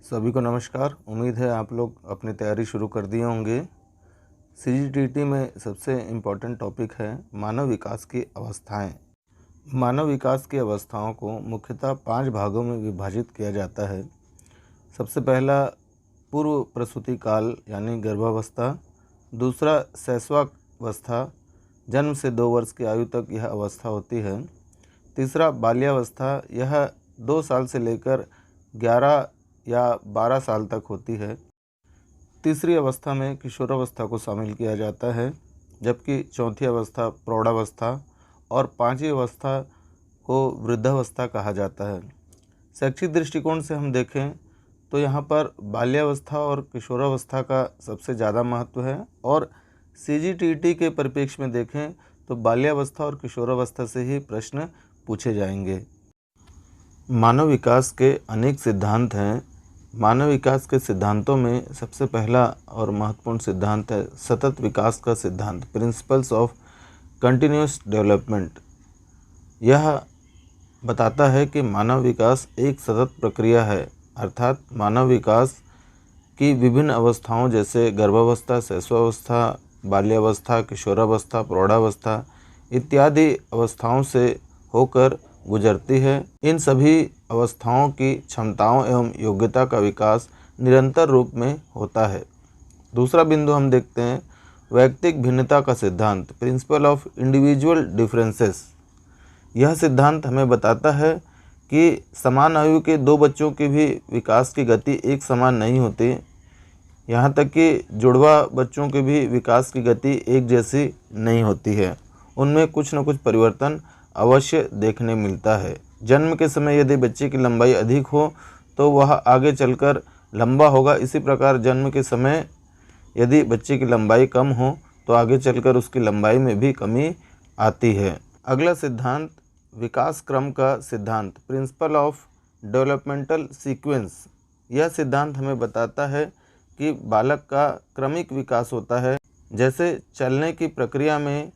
सभी को नमस्कार। उम्मीद है आप लोग अपनी तैयारी शुरू कर दिए होंगे। सीजीटीटी में सबसे इम्पॉर्टेंट टॉपिक है मानव विकास की अवस्थाएं। मानव विकास की अवस्थाओं को मुख्यतः 5 भागों में विभाजित किया जाता है। सबसे पहला पूर्व प्रसूति काल यानी गर्भावस्था, दूसरा शैशवावस्था, जन्म से 2 वर्ष की आयु तक यह अवस्था होती है। तीसरा बाल्यावस्था, यह 2 साल से लेकर 11 या 12 साल तक होती है। तीसरी अवस्था में किशोरावस्था को शामिल किया जाता है, जबकि चौथी अवस्था प्रौढ़ावस्था और 5वीं अवस्था को वृद्धावस्था कहा जाता है। शैक्षिक दृष्टिकोण से हम देखें तो यहाँ पर बाल्यावस्था और किशोरावस्था का सबसे ज़्यादा महत्व है, और सीजीटीटी के परिप्रेक्ष्य में देखें तो बाल्यावस्था और किशोरावस्था से ही प्रश्न पूछे जाएंगे। मानव विकास के अनेक सिद्धांत हैं। मानव विकास के सिद्धांतों में सबसे पहला और महत्वपूर्ण सिद्धांत है सतत विकास का सिद्धांत, प्रिंसिपल्स ऑफ कंटिन्यूअस डेवलपमेंट। यह बताता है कि मानव विकास एक सतत प्रक्रिया है, अर्थात मानव विकास की विभिन्न अवस्थाओं जैसे गर्भावस्था, शैशवावस्था, बाल्यावस्था, किशोरावस्था, प्रौढ़ावस्था इत्यादि अवस्थाओं से होकर गुजरती है। इन सभी अवस्थाओं की क्षमताओं एवं योग्यता का विकास निरंतर रूप में होता है। दूसरा बिंदु हम देखते हैं वैयक्तिक भिन्नता का सिद्धांत, प्रिंसिपल ऑफ इंडिविजुअल डिफरेंसेस। यह सिद्धांत हमें बताता है कि समान आयु के 2 बच्चों के भी विकास की गति एक समान नहीं होती। यहाँ तक कि जुड़वा बच्चों के भी विकास की गति एक जैसी नहीं होती है, उनमें कुछ न कुछ परिवर्तन अवश्य देखने मिलता है। जन्म के समय यदि बच्चे की लंबाई अधिक हो तो वह आगे चलकर लंबा होगा। इसी प्रकार जन्म के समय यदि बच्चे की लंबाई कम हो तो आगे चलकर उसकी लंबाई में भी कमी आती है। अगला सिद्धांत विकास क्रम का सिद्धांत, प्रिंसिपल ऑफ डेवलपमेंटल सीक्वेंस। यह सिद्धांत हमें बताता है कि बालक का क्रमिक विकास होता है। जैसे चलने की प्रक्रिया में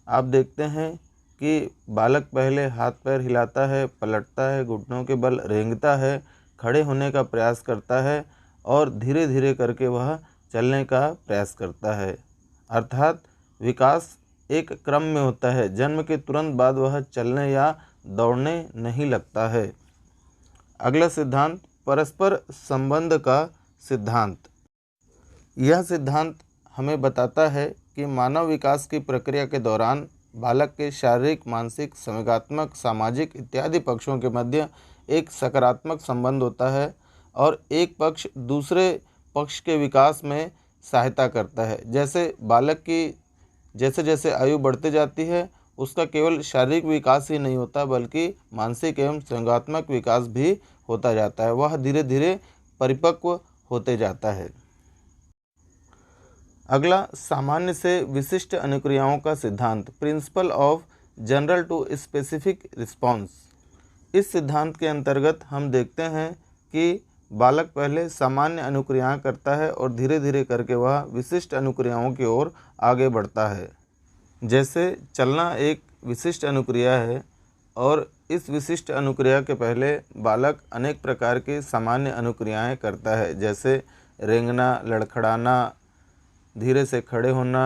आप देखते हैं कि बालक पहले हाथ पैर हिलाता है, पलटता है, घुटनों के बल रेंगता है, खड़े होने का प्रयास करता है और धीरे धीरे करके वह चलने का प्रयास करता है। अर्थात विकास एक क्रम में होता है। जन्म के तुरंत बाद वह चलने या दौड़ने नहीं लगता है। अगला सिद्धांत परस्पर संबंध का सिद्धांत। यह सिद्धांत हमें बताता है कि मानव विकास की प्रक्रिया के दौरान बालक के शारीरिक, मानसिक, संवेगात्मक, सामाजिक इत्यादि पक्षों के मध्य एक सकारात्मक संबंध होता है और एक पक्ष दूसरे पक्ष के विकास में सहायता करता है। जैसे बालक की जैसे जैसे आयु बढ़ती जाती है उसका केवल शारीरिक विकास ही नहीं होता बल्कि मानसिक एवं संवेगात्मक विकास भी होता जाता है। वह धीरे धीरे परिपक्व होते जाता है। अगला सामान्य से विशिष्ट अनुक्रियाओं का सिद्धांत, principle of general to specific response. इस सिद्धांत के अंतर्गत हम देखते हैं कि बालक पहले सामान्य अनुक्रियाएं करता है और धीरे धीरे करके वह विशिष्ट अनुक्रियाओं की ओर आगे बढ़ता है। जैसे चलना एक विशिष्ट अनुक्रिया है और इस विशिष्ट अनुक्रिया के पहले बालक अनेक प्रकार की सामान्य अनुक्रियाएं करता है, जैसे रेंगना, लड़खड़ाना, धीरे से खड़े होना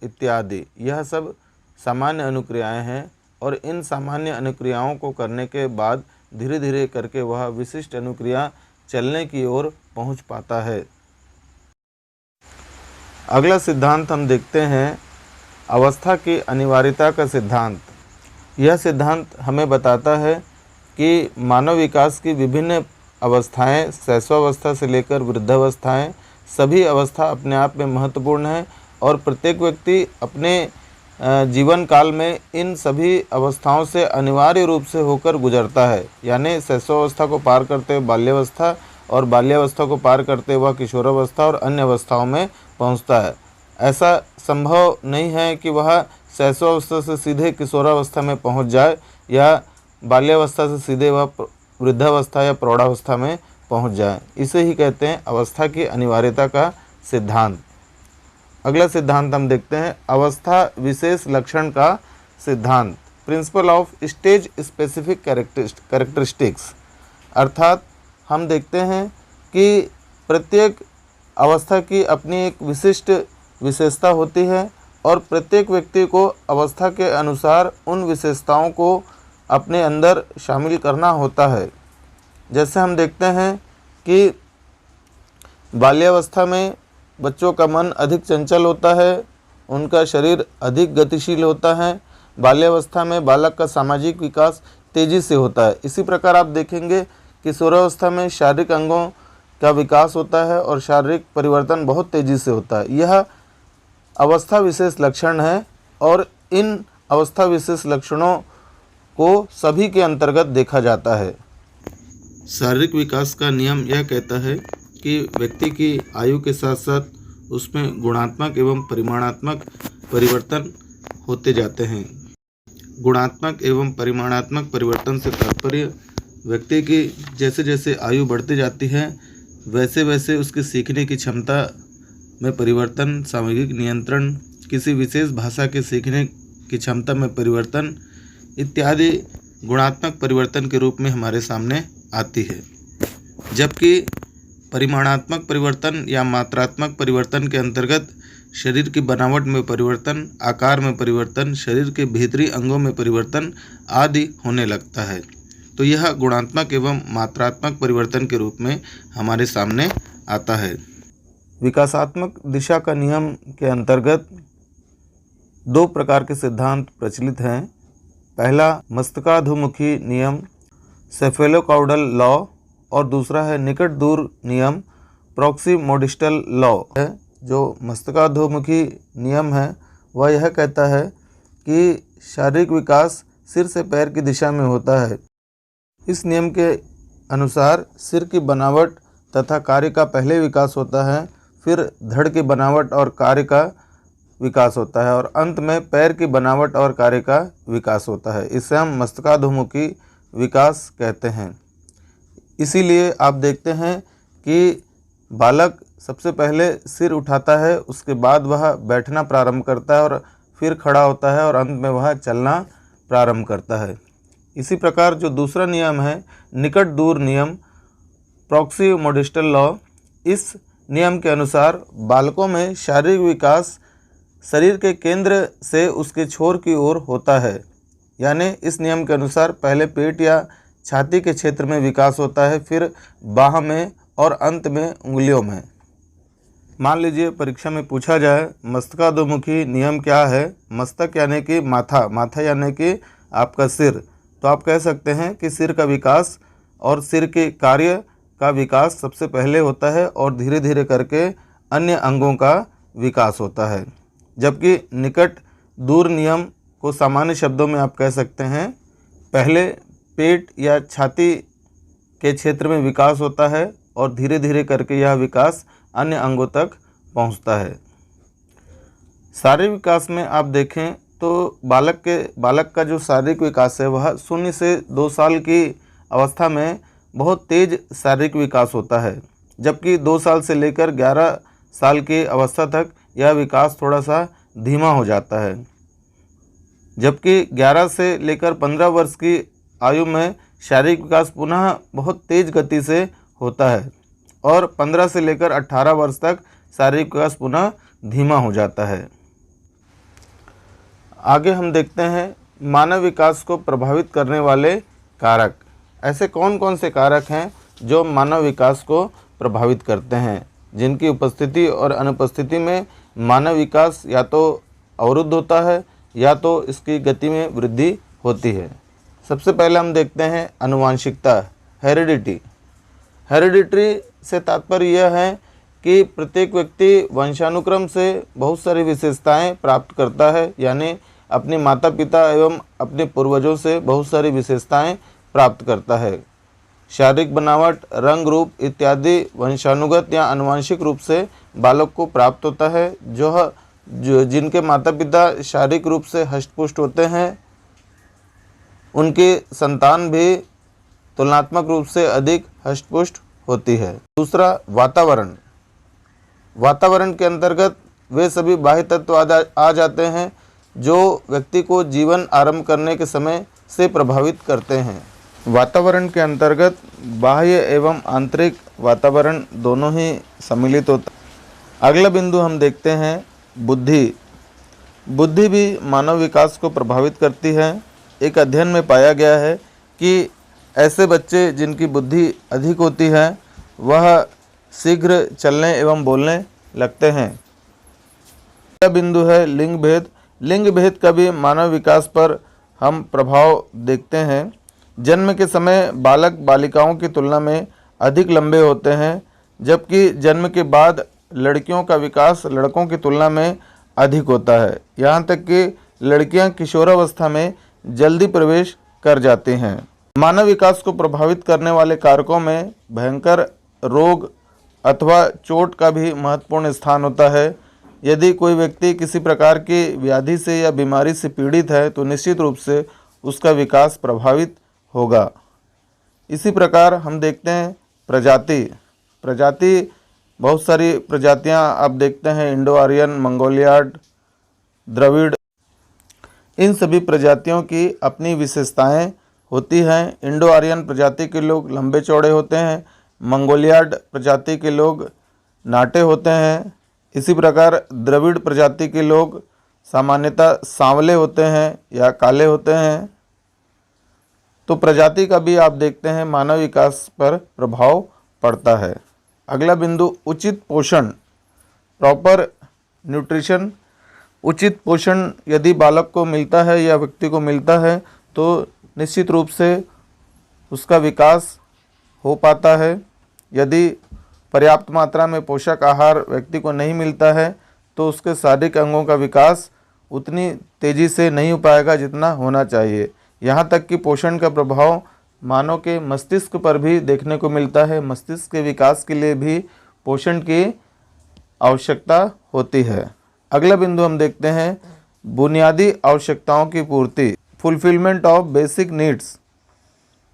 इत्यादि। यह सब सामान्य अनुक्रियाएं हैं और इन सामान्य अनुक्रियाओं को करने के बाद धीरे धीरे करके वह विशिष्ट अनुक्रिया चलने की ओर पहुंच पाता है। अगला सिद्धांत हम देखते हैं अवस्था की अनिवार्यता का सिद्धांत। यह सिद्धांत हमें बताता है कि मानव विकास की विभिन्न अवस्थाएं, शैशवावस्था से लेकर वृद्धावस्थाएं, सभी अवस्था अपने आप में महत्वपूर्ण है और प्रत्येक व्यक्ति अपने जीवन काल में इन सभी अवस्थाओं से अनिवार्य रूप से होकर गुजरता है। यानी शैशवावस्था को पार करते हुए बाल्यावस्था और बाल्यावस्था को पार करते हुए किशोरावस्था और अन्य अवस्थाओं में पहुंचता है। ऐसा संभव नहीं है कि वह शैशवावस्था से सीधे किशोरावस्था में पहुंच जाए या बाल्यावस्था से सीधे वह वृद्धावस्था या प्रौढ़ावस्था में पहुंच जाए। इसे ही कहते हैं अवस्था की अनिवार्यता का सिद्धांत। अगला सिद्धांत हम देखते हैं अवस्था विशेष लक्षण का सिद्धांत, principle of stage specific characteristics. अर्थात हम देखते हैं कि प्रत्येक अवस्था की अपनी एक विशिष्ट विशेषता होती है और प्रत्येक व्यक्ति को अवस्था के अनुसार उन विशेषताओं को अपने अंदर शामिल करना होता है। जैसे हम देखते हैं कि बाल्यावस्था में बच्चों का मन अधिक चंचल होता है, उनका शरीर अधिक गतिशील होता है। बाल्यावस्था में बालक का सामाजिक विकास तेज़ी से होता है। इसी प्रकार आप देखेंगे कि किशोरावस्था में शारीरिक अंगों का विकास होता है और शारीरिक परिवर्तन बहुत तेज़ी से होता है। यह अवस्था विशेष लक्षण है और इन अवस्था विशेष लक्षणों को सभी के अंतर्गत देखा जाता है। शारीरिक विकास का नियम यह कहता है कि व्यक्ति की आयु के साथ साथ उसमें गुणात्मक एवं परिमाणात्मक परिवर्तन होते जाते हैं। गुणात्मक एवं परिमाणात्मक परिवर्तन से तात्पर्य व्यक्ति की जैसे जैसे आयु बढ़ती जाती है वैसे वैसे उसकी सीखने की क्षमता में परिवर्तन, सामूहिक नियंत्रण, किसी विशेष भाषा के सीखने की क्षमता में परिवर्तन इत्यादि गुणात्मक परिवर्तन के रूप में हमारे सामने आती है। जबकि परिमाणात्मक परिवर्तन या मात्रात्मक परिवर्तन के अंतर्गत शरीर की बनावट में परिवर्तन, आकार में परिवर्तन, शरीर के भीतरी अंगों में परिवर्तन आदि होने लगता है। तो यह गुणात्मक एवं मात्रात्मक परिवर्तन के रूप में हमारे सामने आता है। विकासात्मक दिशा का नियम के अंतर्गत दो प्रकार के सिद्धांत प्रचलित हैं। पहला मस्तकाधोमुखी नियम सेफेलोकाउडल लॉ और दूसरा है निकट दूर नियम प्रॉक्सिमोडिस्टल लॉ है। जो मस्तकाधोमुखी नियम है वह यह कहता है कि शारीरिक विकास सिर से पैर की दिशा में होता है। इस नियम के अनुसार सिर की बनावट तथा कार्य का पहले विकास होता है, फिर धड़ की बनावट और कार्य का विकास होता है और अंत में पैर की बनावट और कार्य का विकास होता है। इसे हम मस्तकाधोमुखी विकास कहते हैं। इसीलिए आप देखते हैं कि बालक सबसे पहले सिर उठाता है, उसके बाद वह बैठना प्रारंभ करता है और फिर खड़ा होता है और अंत में वह चलना प्रारंभ करता है। इसी प्रकार जो दूसरा नियम है निकट दूर नियम प्रॉक्सिमोडिस्टल लॉ, इस नियम के अनुसार बालकों में शारीरिक विकास शरीर के केंद्र से उसके छोर की ओर होता है। यानी इस नियम के अनुसार पहले पेट या छाती के क्षेत्र में विकास होता है, फिर बाह में और अंत में उंगलियों में। मान लीजिए परीक्षा में पूछा जाए मस्तकाधोमुखी नियम क्या है। मस्तक यानी कि माथा, माथा यानी कि आपका सिर, तो आप कह सकते हैं कि सिर का विकास और सिर के कार्य का विकास सबसे पहले होता है और धीरे धीरे करके अन्य अंगों का विकास होता है। जबकि निकट दूर नियम को सामान्य शब्दों में आप कह सकते हैं पहले पेट या छाती के क्षेत्र में विकास होता है और धीरे धीरे करके यह विकास अन्य अंगों तक पहुंचता है। शारीरिक विकास में आप देखें तो बालक का जो शारीरिक विकास है वह 0 से 2 साल की अवस्था में बहुत तेज़ शारीरिक विकास होता है, जबकि 2 साल से लेकर 11 साल की अवस्था तक यह विकास थोड़ा सा धीमा हो जाता है। जबकि 11 से लेकर 15 वर्ष की आयु में शारीरिक विकास पुनः बहुत तेज़ गति से होता है और 15 से लेकर 18 वर्ष तक शारीरिक विकास पुनः धीमा हो जाता है। आगे हम देखते हैं मानव विकास को प्रभावित करने वाले कारक। ऐसे कौन कौन से कारक हैं जो मानव विकास को प्रभावित करते हैं, जिनकी उपस्थिति और अनुपस्थिति में मानव विकास या तो अवरुद्ध होता है या तो इसकी गति में वृद्धि होती है। सबसे पहले हम देखते हैं आनुवांशिकता, हेरिडिटी। हेरिडिटरी से तात्पर्य यह है कि प्रत्येक व्यक्ति वंशानुक्रम से बहुत सारी विशेषताएं प्राप्त करता है, यानी अपने माता पिता एवं अपने पूर्वजों से बहुत सारी विशेषताएं प्राप्त करता है। शारीरिक बनावट, रंग, रूप इत्यादि वंशानुगत या आनुवंशिक रूप से बालक को प्राप्त होता है। जो जिनके माता पिता शारीरिक रूप से हष्टपुष्ट होते हैं उनकी संतान भी तुलनात्मक रूप से अधिक हष्टपुष्ट होती है। दूसरा वातावरण। वातावरण के अंतर्गत वे सभी बाह्य तत्व आ जाते हैं जो व्यक्ति को जीवन आरंभ करने के समय से प्रभावित करते हैं। वातावरण के अंतर्गत बाह्य एवं आंतरिक वातावरण दोनों ही सम्मिलित होता है। अगला बिंदु हम देखते हैं बुद्धि। बुद्धि भी मानव विकास को प्रभावित करती है। एक अध्ययन में पाया गया है कि ऐसे बच्चे जिनकी बुद्धि अधिक होती है वह शीघ्र चलने एवं बोलने लगते हैं। अगला बिंदु है लिंग भेद। लिंग भेद का भी मानव विकास पर हम प्रभाव देखते हैं। जन्म के समय बालक बालिकाओं की तुलना में अधिक लंबे होते हैं, जबकि जन्म के बाद लड़कियों का विकास लड़कों की तुलना में अधिक होता है। यहाँ तक कि लड़कियाँ किशोरावस्था में जल्दी प्रवेश कर जाती हैं। मानव विकास को प्रभावित करने वाले कारकों में भयंकर रोग अथवा चोट का भी महत्वपूर्ण स्थान होता है। यदि कोई व्यक्ति किसी प्रकार की व्याधि से या बीमारी से पीड़ित है तो निश्चित रूप से उसका विकास प्रभावित होगा। इसी प्रकार हम देखते हैं प्रजाति बहुत सारी प्रजातियां आप देखते हैं, इंडो आर्यन, मंगोलियाड, द्रविड़, इन सभी प्रजातियों की अपनी विशेषताएं होती हैं। इंडो आर्यन प्रजाति के लोग लंबे चौड़े होते हैं, मंगोलियाड प्रजाति के लोग नाटे होते हैं। इसी प्रकार द्रविड़ प्रजाति के लोग सामान्यतः सांवले होते हैं या काले होते हैं। तो प्रजाति का भी आप देखते हैं मानव विकास पर प्रभाव पड़ता है। अगला बिंदु उचित पोषण, प्रॉपर न्यूट्रिशन। उचित पोषण यदि बालक को मिलता है या व्यक्ति को मिलता है तो निश्चित रूप से उसका विकास हो पाता है। यदि पर्याप्त मात्रा में पोषक आहार व्यक्ति को नहीं मिलता है तो उसके शारीरिक अंगों का विकास उतनी तेज़ी से नहीं हो पाएगा जितना होना चाहिए। यहाँ तक कि पोषण का प्रभाव मानव के मस्तिष्क पर भी देखने को मिलता है। मस्तिष्क के विकास के लिए भी पोषण की आवश्यकता होती है। अगला बिंदु हम देखते हैं बुनियादी आवश्यकताओं की पूर्ति, फुलफिलमेंट ऑफ बेसिक नीड्स।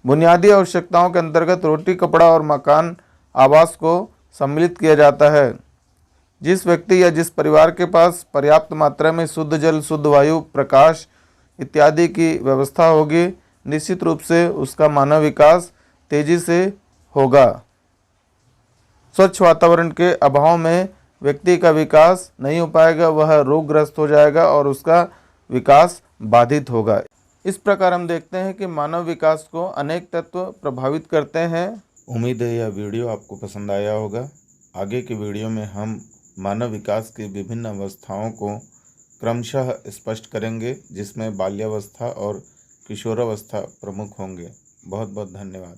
बुनियादी आवश्यकताओं के अंतर्गत रोटी, कपड़ा और मकान, आवास को सम्मिलित किया जाता है। जिस व्यक्ति या जिस परिवार के पास पर्याप्त मात्रा में शुद्ध जल, शुद्ध वायु, प्रकाश इत्यादि की व्यवस्था होगी, निश्चित रूप से उसका मानव विकास तेजी से होगा। स्वच्छ वातावरण के अभाव में व्यक्ति का विकास नहीं हो पाएगा, वह रोगग्रस्त हो जाएगा और उसका विकास बाधित होगा। इस प्रकार हम देखते हैं कि मानव विकास को अनेक तत्व प्रभावित करते हैं। उम्मीद है यह वीडियो आपको पसंद आया होगा। आगे के वीडियो में हम मानव विकास की विभिन्न अवस्थाओं को क्रमशः स्पष्ट करेंगे, जिसमें बाल्यावस्था और किशोरावस्था प्रमुख होंगे। बहुत बहुत धन्यवाद।